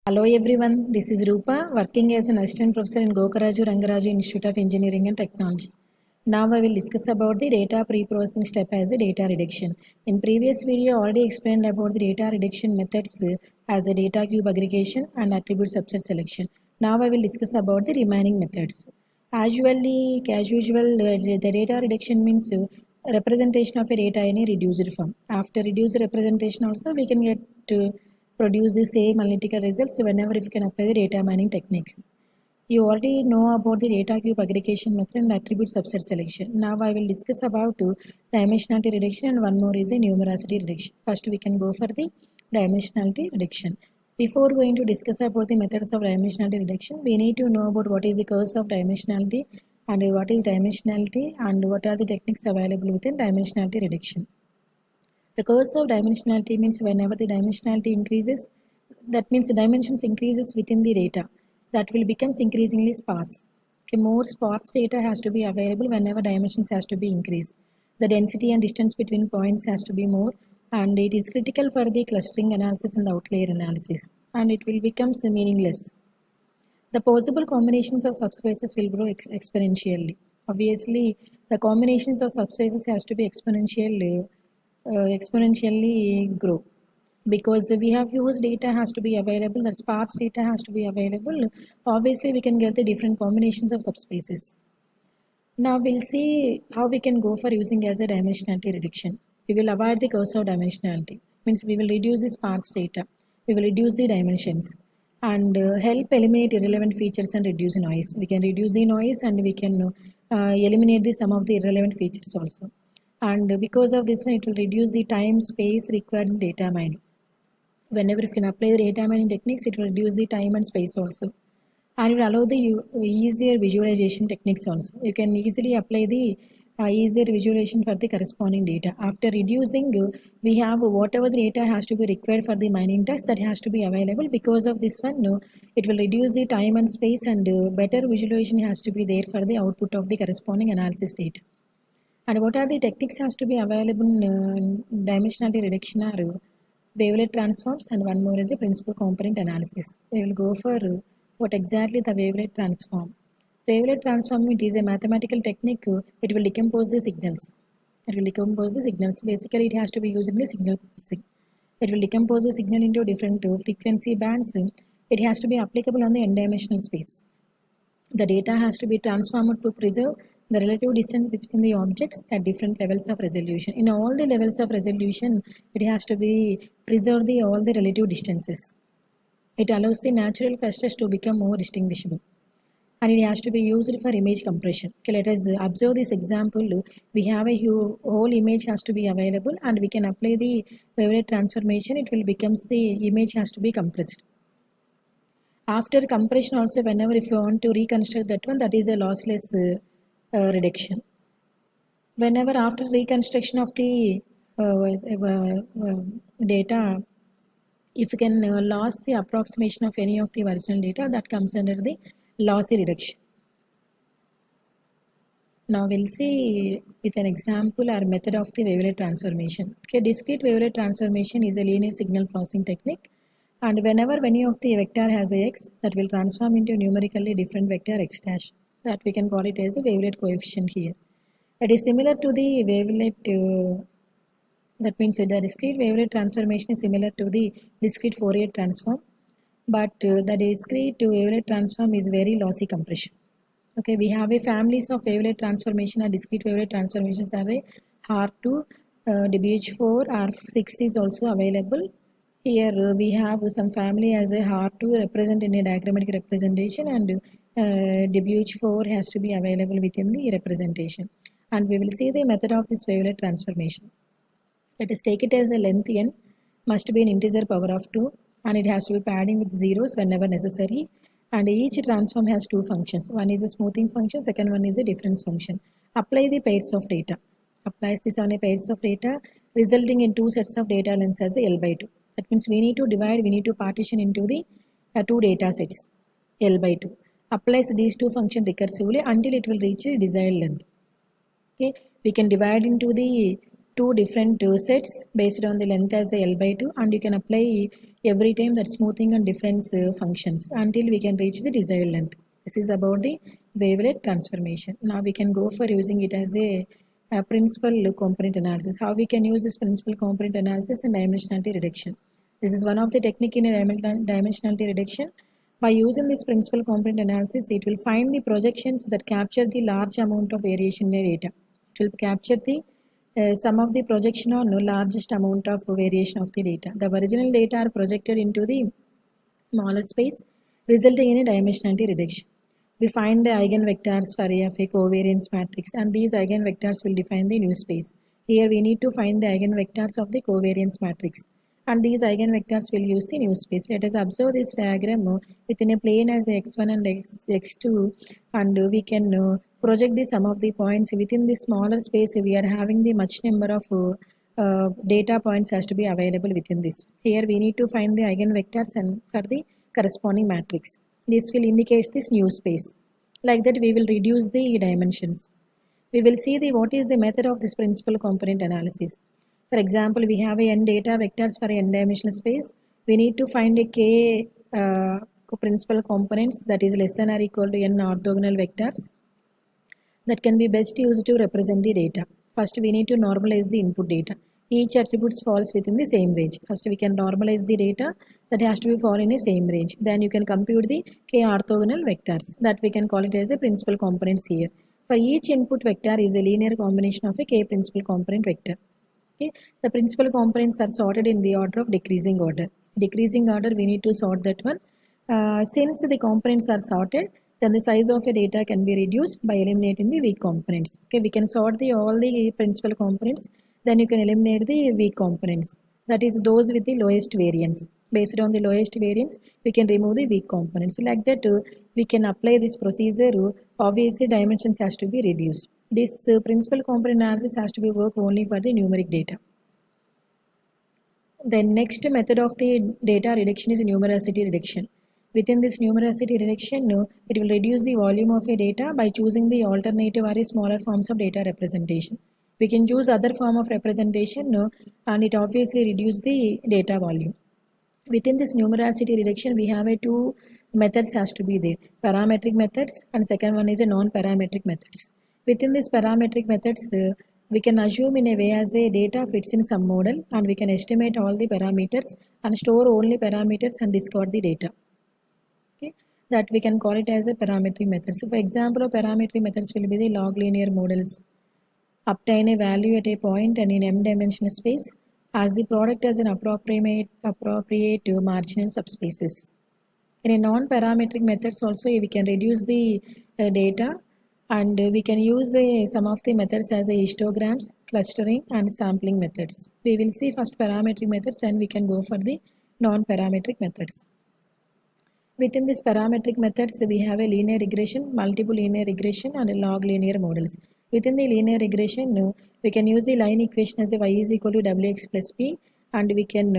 Hello everyone, this is Rupa working as an assistant professor in Gokaraju Rangaraju Institute of Engineering and Technology. Now I will discuss about the data pre-processing step as a data reduction. In previous video I already explained about the data reduction methods as a data cube aggregation and attribute subset selection. Now I will discuss about the remaining methods. As usual, the data reduction means representation of a data in a reduced form. After reduced representation also we can get produce the same analytical results whenever if you can apply the data mining techniques. You already know about the data cube aggregation method and attribute subset selection. Now I will discuss about dimensionality reduction and one more is a numerosity reduction. First we can go for the dimensionality reduction. Before going to discuss about the methods of dimensionality reduction, we need to know about what is the curse of dimensionality and what is dimensionality and what are the techniques available within dimensionality reduction. The curse of dimensionality means whenever the dimensionality increases, that means the dimensions increases within the data. That will becomes increasingly sparse. Okay, more sparse data has to be available whenever dimensions has to be increased. The density and distance between points has to be more, and it is critical for the clustering analysis and the outlier analysis, and it will becomes meaningless. The possible combinations of subspaces will grow exponentially. Obviously, the combinations of subspaces has to be exponentially grow, because we have huge data has to be available, the sparse data has to be available. Obviously, we can get the different combinations of subspaces. Now we'll see how we can go for using as a dimensionality reduction. We will avoid the curse of dimensionality. Means we will reduce the sparse data. We will reduce the dimensions and help eliminate irrelevant features and reduce noise. We can reduce the noise and we can eliminate the some of the irrelevant features also. And because of this one, it will reduce the time space required in data mining. Whenever you can apply the data mining techniques, it will reduce the time and space also, and it will allow the easier visualization techniques also. You can easily apply the easier visualization for the corresponding data. After reducing, we have whatever the data has to be required for the mining task that has to be available. Because of this one, it will reduce the time and space, and better visualization has to be there for the output of the corresponding analysis data. And what are the techniques has to be available in dimensionality reduction are wavelet transforms, and one more is a principal component analysis. We will go for what exactly the wavelet transform. Wavelet transform, it is a mathematical technique. It will decompose the signals. Basically, it has to be used in the signal processing. It will decompose the signal into different frequency bands. It has to be applicable on the n-dimensional space. The data has to be transformed to preserve the relative distance between the objects at different levels of resolution. In all the levels of resolution, it has to be preserve all the relative distances. It allows the natural clusters to become more distinguishable. And it has to be used for image compression. Okay, let us observe this example. We have a whole image has to be available, and we can apply the wavelet transformation. It will becomes the image has to be compressed. After compression also, whenever if you want to reconstruct that one, that is a lossless reduction. Whenever after reconstruction of the data, if you can lose the approximation of any of the original data, that comes under the lossy reduction. Now we'll see with an example our method of the wavelet transformation. Okay, discrete wavelet transformation is a linear signal processing technique, and whenever any of the vector has a x, that will transform into a numerically different vector x dash. That we can call it as the wavelet coefficient here. It is similar to the wavelet. That means the discrete wavelet transformation is similar to the discrete Fourier transform, but the discrete wavelet transform is very lossy compression. Okay, we have a families of wavelet transformation, and discrete wavelet transformations are a R2, WH4, R6 is also available. Here we have some family as a R2 represent in a diagrammatic representation, and WH4 has to be available within the representation. And we will see the method of this wavelet transformation. Let us take it as the length n must be an integer power of 2, and it has to be padding with zeros whenever necessary. And each transform has two functions. One is a smoothing function, second one is a difference function. Apply the pairs of data. Applies this on a pairs of data, resulting in two sets of data lengths as a L by 2. That means we need to partition into the two data sets L by 2. Applies these two functions recursively until it will reach a desired length. Okay, we can divide into the two different sets based on the length as a L by 2, and you can apply every time that smoothing and difference functions until we can reach the desired length. This is about the wavelet transformation. Now we can go for using it as a principal component analysis. How we can use this principal component analysis and dimensionality reduction. This is one of the technique in dimensionality reduction. By using this principal component analysis, it will find the projections that capture the large amount of variation in data. It will capture the sum of the projection on the largest amount of variation of the data. The original data are projected into the smaller space, resulting in a dimensionality reduction. We find the eigenvectors for a covariance matrix, and these eigenvectors will define the new space. Here we need to find the eigenvectors of the covariance matrix, and these eigenvectors will use the new space. Let us observe this diagram within a plane as x1 and x2, and we can project the sum of the points within the smaller space. We are having the much number of data points has to be available within this. Here we need to find the eigenvectors and for the corresponding matrix. This will indicate this new space. Like that we will reduce the dimensions. We will see the what is the method of this principal component analysis. For example, we have a n data vectors for a n dimensional space. We need to find a k principal components that is less than or equal to n orthogonal vectors that can be best used to represent the data. First, we need to normalize the input data. Each attribute falls within the same range. First, we can normalize the data that has to be fall in the same range. Then you can compute the k orthogonal vectors that we can call it as the principal components here. For each input vector is a linear combination of a k principal component vector. Okay. The principal components are sorted in the order of decreasing order. Decreasing order, we need to sort that one. Since the components are sorted, then the size of a data can be reduced by eliminating the weak components. Okay, we can sort all the principal components, then you can eliminate the weak components. That is those with the lowest variance. Based on the lowest variance, we can remove the weak components. Like that, we can apply this procedure. Obviously, dimensions has to be reduced. This principal component analysis has to be work only for the numeric data. The next method of the data reduction is numerosity reduction. Within this numerosity reduction, it will reduce the volume of a data by choosing the alternative or smaller forms of data representation. We can choose other form of representation and it obviously reduce the data volume. Within this numerosity reduction, we have two methods has to be there. Parametric methods and second one is a non-parametric methods. Within this parametric methods, we can assume in a way as a data fits in some model and we can estimate all the parameters and store only parameters and discard the data. Okay, that we can call it as a parametric method. So for example, parametric methods will be the log linear models. Obtain a value at a point and in m-dimensional space as the product as an appropriate marginal subspaces. In a non-parametric methods also, we can reduce the data and we can use some of the methods as histograms, clustering and sampling methods. We will see first parametric methods and we can go for the non-parametric methods. Within this parametric methods, we have a linear regression, multiple linear regression and a log linear models. Within the linear regression, we can use the line equation as a y is equal to wx plus p and we can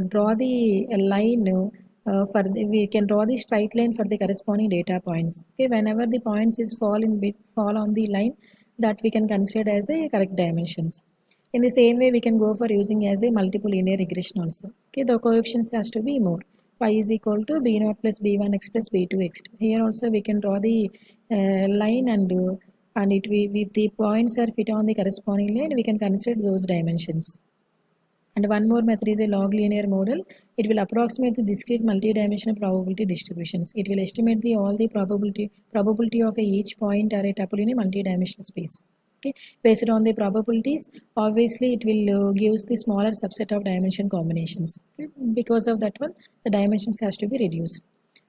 draw the line we can draw the straight line for the corresponding data points. Okay, whenever the points is fall on the line, that we can consider as a correct dimensions. In the same way, we can go for using as a multiple linear regression also. Okay, the coefficients has to be more. Y is equal to b0 plus b1x plus b2x2. Here also we can draw the line and if the points are fit on the corresponding line, we can consider those dimensions. And one more method is a log linear model. It will approximate the discrete multidimensional probability distributions. It will estimate all the probability of each point or a tuple in a multidimensional space. Okay, based on the probabilities, obviously it will gives the smaller subset of dimension combinations. Okay? Because of that one, the dimensions has to be reduced.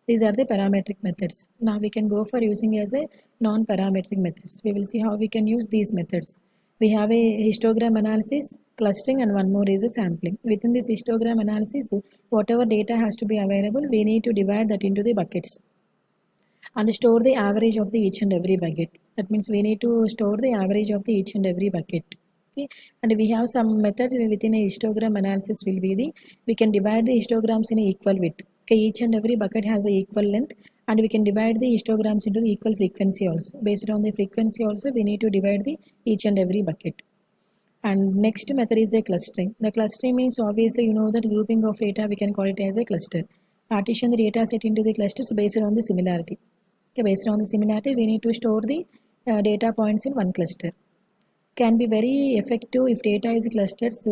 These are the parametric methods. Now we can go for using as a non-parametric methods. We will see how we can use these methods. We have a histogram analysis, clustering and one more is a sampling. Within this histogram analysis, whatever data has to be available, we need to divide that into the buckets and store the average of the each and every bucket. That means we need to store the average of the each and every bucket. Okay, and we have some methods within a histogram analysis will be we can divide the histograms in equal width. Okay, each and every bucket has a equal length and we can divide the histograms into the equal frequency also. Based on the frequency also, we need to divide the each and every bucket. And next method is a clustering. The clustering means obviously you know that grouping of data we can call it as a cluster. Partition the data set into the clusters based on the similarity. Okay, based on the similarity we need to store the data points in one cluster. Can be very effective if data is clusters,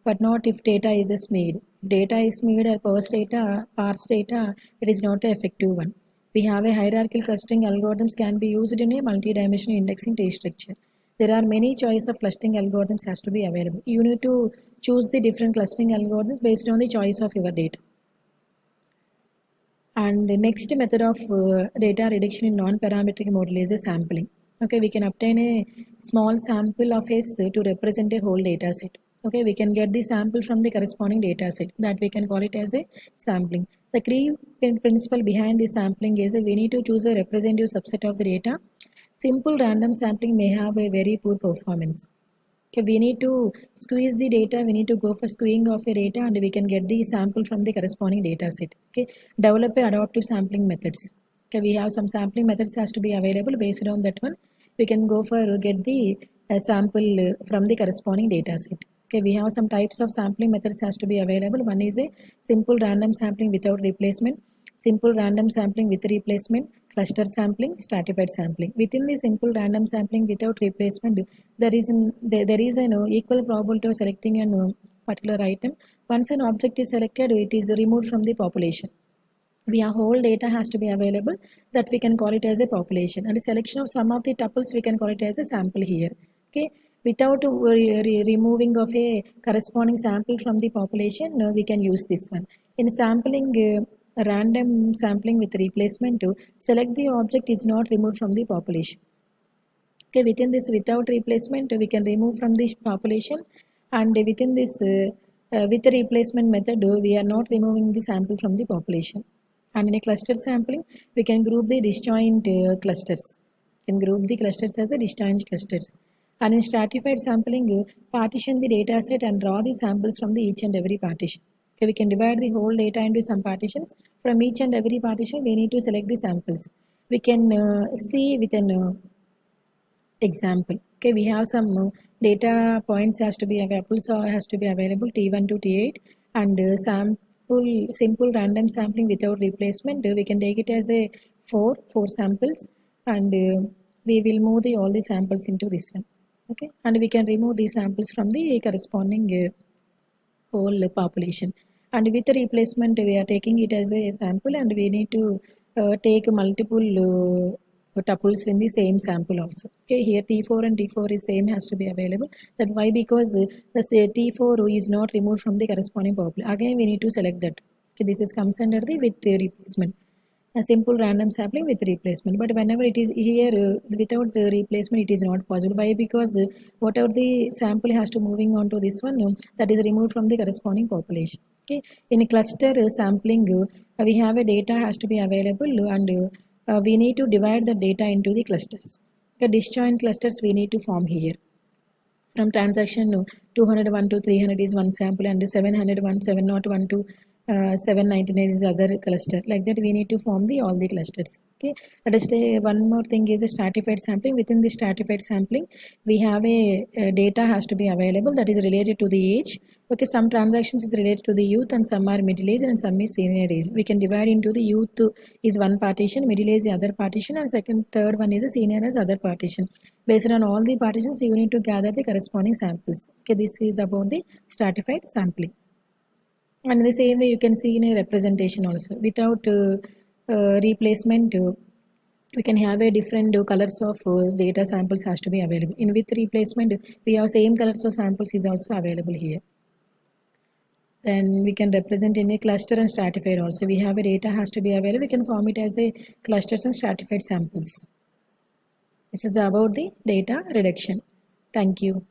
but not if data is a SMID. If data is SMID or parse data, it is not an effective one. We have a hierarchical clustering algorithms can be used in a multi-dimensional indexing tree structure. There are many choice of clustering algorithms has to be available. You need to choose the different clustering algorithms based on the choice of your data. And the next method of data reduction in non-parametric model is a sampling. Okay, we can obtain a small sample of S to represent a whole data set. Okay, we can get the sample from the corresponding data set, that we can call it as a sampling. The key principle behind this sampling is we need to choose a representative subset of the data. Simple random sampling may have a very poor performance. Okay, we need to squeeze the data, we need to go for skewing of a data, and we can get the sample from the corresponding data set. Okay, develop a adaptive sampling methods. Okay, we have some sampling methods has to be available. Based on that one, we can go for get the sample from the corresponding data set. Okay, we have some types of sampling methods has to be available. One is a simple random sampling without replacement, simple random sampling with replacement, cluster sampling, stratified sampling. Within the simple random sampling without replacement, there is an equal probability of selecting a particular item. Once an object is selected, it is removed from the population. Our whole data has to be available, that we can call it as a population, and a selection of some of the tuples we can call it as a sample here. Okay, without removing of a corresponding sample from the population, we can use this one. In sampling, random sampling with replacement, to select the object is not removed from the population. Okay, within this without replacement we can remove from the population, and within this with the replacement method we are not removing the sample from the population. And in a cluster sampling we can group the disjoint clusters. Can group the clusters as a disjoint clusters. And in stratified sampling, partition the data set and draw the samples from the each and every partition. Okay, we can divide the whole data into some partitions. From each and every partition we need to select the samples. We can see with an example. Okay, we have some data points has to be available, so has to be available T1 to T8, and simple random sampling without replacement. We can take it as a four samples, and we will move all the samples into this one. Okay, and we can remove these samples from the corresponding whole population. And with the replacement, we are taking it as a sample, and we need to take multiple tuples in the same sample also. Okay, here T4 and T4 is same, has to be available. That why? Because the T4 is not removed from the corresponding population. Again we need to select that. Okay, this is comes under the with the replacement. A simple random sampling with replacement, but whenever it is here without the replacement, it is not possible. Why? Because whatever the sample has to moving on to this one, that is removed from the corresponding population. Okay, in a cluster sampling, we have a data has to be available, and we need to divide the data into the clusters. The disjoint clusters we need to form here. From transaction 201 to 300 is one sample, and 701, 701 to 799 is other cluster. Like that we need to form all the clusters. Okay, let us say one more thing is a stratified sampling. Within the stratified sampling we have a data has to be available, that is related to the age. Okay, some transactions is related to the youth, and some are middle age, and some is senior age. We can divide into the youth is one partition, middle age is other partition, and third one is the senior as other partition. Based on all the partitions you need to gather the corresponding samples. Okay, this is about the stratified sampling. And in the same way you can see in a representation also. Without replacement, we can have a different colors of data samples has to be available. In with replacement we have same colors of samples is also available here. Then we can represent in a cluster and stratified also. We have a data has to be available. We can form it as a clusters and stratified samples. This is about the data reduction. Thank you.